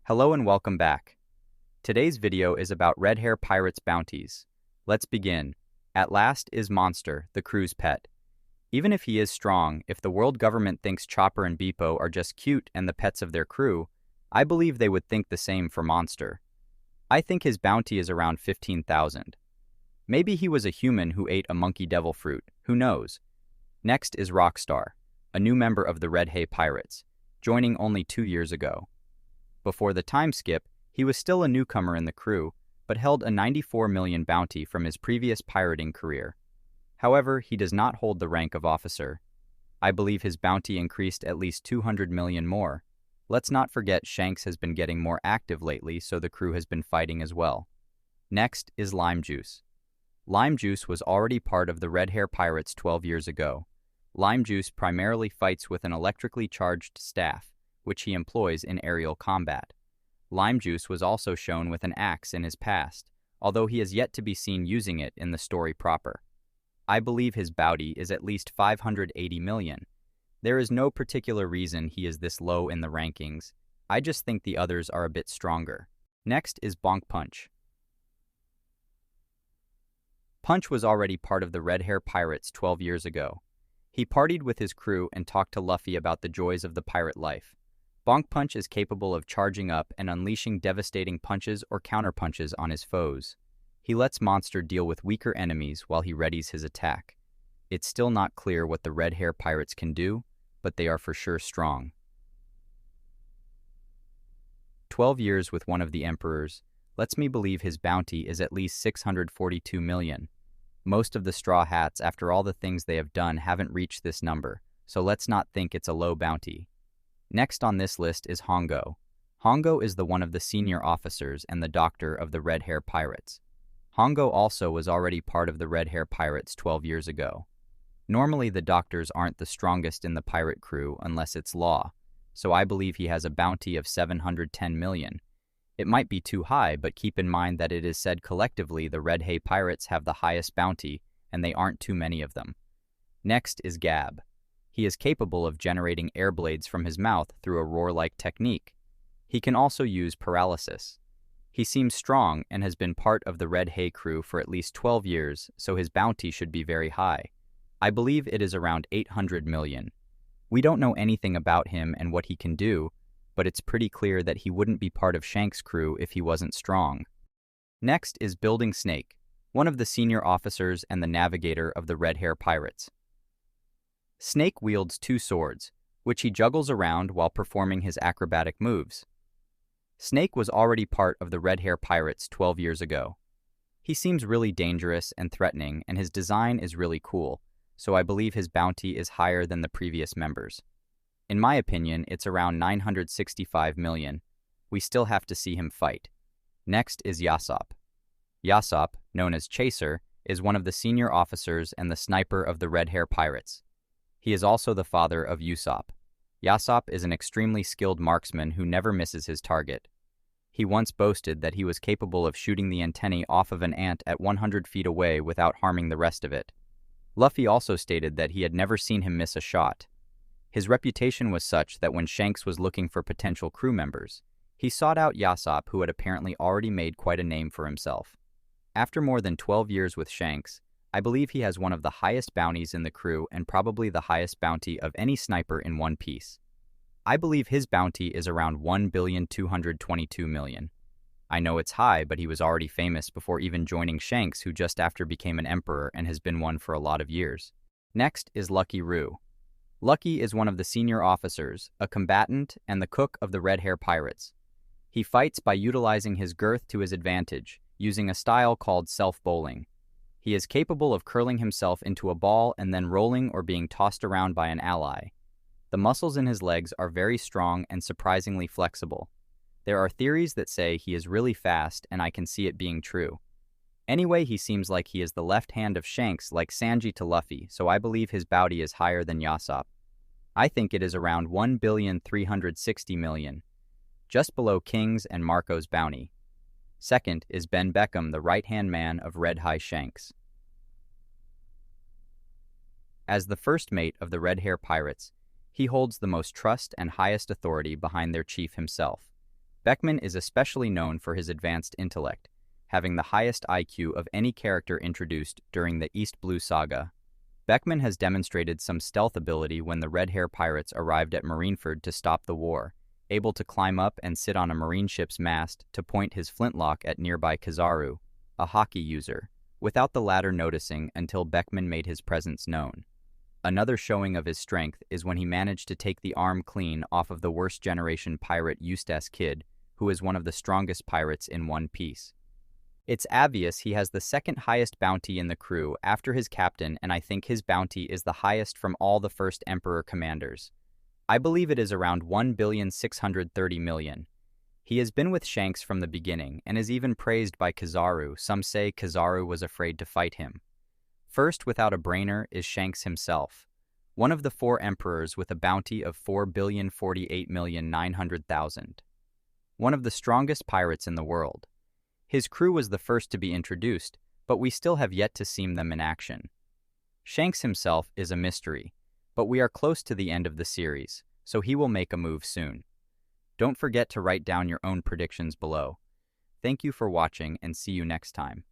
Hello and welcome back. Today's video is about red hair pirates' bounties. Let's begin. At last is Monster, the crew's pet. Even if he is strong, if the world government thinks Chopper and Beepo are just cute and the pets of their crew, I believe they would think the same for Monster. I think his bounty is around 15,000. Maybe he was a human who ate a monkey devil fruit, who knows? Next is Rockstar, a new member of the Red Hay Pirates, joining only 2 years ago. Before the time skip, he was still a newcomer in the crew, but held a 94 million bounty from his previous pirating career. However, he does not hold the rank of officer. I believe his bounty increased at least 200 million more. Let's not forget Shanks has been getting more active lately, so the crew has been fighting as well. Next is Lime Juice. Lime Juice was already part of the Red Hair Pirates 12 years ago. Lime Juice primarily fights with an electrically charged staff, which he employs in aerial combat. Lime Juice was also shown with an axe in his past, although he has yet to be seen using it in the story proper. I believe his bounty is at least 580 million. There is no particular reason he is this low in the rankings. I just think the others are a bit stronger. Next is Bonk Punch. Punch was already part of the Red Hair Pirates 12 years ago. He partied with his crew and talked to Luffy about the joys of the pirate life. Bonk Punch is capable of charging up and unleashing devastating punches or counterpunches on his foes. He lets Monster deal with weaker enemies while he readies his attack. It's still not clear what the Red Hair Pirates can do, but they are for sure strong. 12 years with one of the emperors lets me believe his bounty is at least 642 million. Most of the Straw Hats, after all the things they have done, haven't reached this number, so let's not think it's a low bounty. Next on this list is Hongo. Hongo is the one of the senior officers and the doctor of the Red Hair Pirates. Hongo also was already part of the Red Hair Pirates 12 years ago. Normally the doctors aren't the strongest in the pirate crew unless it's law, so I believe he has a bounty of 710 million. It might be too high, but keep in mind that it is said collectively the Red Hay Pirates have the highest bounty, and they aren't too many of them. Next is Gab. He is capable of generating air blades from his mouth through a roar-like technique. He can also use paralysis. He seems strong and has been part of the Red Hay crew for at least 12 years, so his bounty should be very high. I believe it is around 800 million. We don't know anything about him and what he can do, but it's pretty clear that he wouldn't be part of Shanks' crew if he wasn't strong. Next is Building Snake, one of the senior officers and the navigator of the Red Hair Pirates. Snake wields 2 swords, which he juggles around while performing his acrobatic moves. Snake was already part of the Red Hair Pirates 12 years ago. He seems really dangerous and threatening, and his design is really cool, so I believe his bounty is higher than the previous members. In my opinion, it's around 965 million. We still have to see him fight. Next is Yaso. Yaso, known as Chaser, is one of the senior officers and the sniper of the Red Hair Pirates. He is also the father of Usopp. Yaso is an extremely skilled marksman who never misses his target. He once boasted that he was capable of shooting the antennae off of an ant at 100 feet away without harming the rest of it. Luffy also stated that he had never seen him miss a shot. His reputation was such that when Shanks was looking for potential crew members, he sought out Yaso, who had apparently already made quite a name for himself. After more than 12 years with Shanks, I believe he has one of the highest bounties in the crew and probably the highest bounty of any sniper in One Piece. I believe his bounty is around 1,222 million. I know it's high, but he was already famous before even joining Shanks, who just after became an emperor and has been one for a lot of years. Next is Lucky Roo. Lucky is one of the senior officers, a combatant, and the cook of the Red Hair Pirates. He fights by utilizing his girth to his advantage, using a style called self-bowling. He is capable of curling himself into a ball and then rolling or being tossed around by an ally. The muscles in his legs are very strong and surprisingly flexible. There are theories that say he is really fast, and I can see it being true. Anyway, he seems like he is the left hand of Shanks like Sanji to Luffy, so I believe his bounty is higher than Yaso. I think it is around 1,360 million, just below King's and Marco's bounty. Second is Ben Beckman, the right-hand man of Red High Shanks. As the first mate of the Red Hair Pirates, he holds the most trust and highest authority behind their chief himself. Beckman is especially known for his advanced intellect, having the highest IQ of any character introduced during the East Blue Saga. Beckman has demonstrated some stealth ability when the Red Hair pirates arrived at Marineford to stop the war, able to climb up and sit on a marine ship's mast to point his flintlock at nearby Kizaru, a hockey user, without the latter noticing until Beckman made his presence known. Another showing of his strength is when he managed to take the arm clean off of the worst generation pirate Eustace Kidd, who is one of the strongest pirates in One Piece. It's obvious he has the second highest bounty in the crew after his captain, and I think his bounty is the highest from all the first Emperor commanders. I believe it is around 1,630,000,000. He has been with Shanks from the beginning and is even praised by Kizaru. Some say Kizaru was afraid to fight him. First without a brainer is Shanks himself, one of the 4 emperors with a bounty of 4,048,900,000. One of the strongest pirates in the world. His crew was the first to be introduced, but we still have yet to see them in action. Shanks himself is a mystery, but we are close to the end of the series, so he will make a move soon. Don't forget to write down your own predictions below. Thank you for watching and see you next time.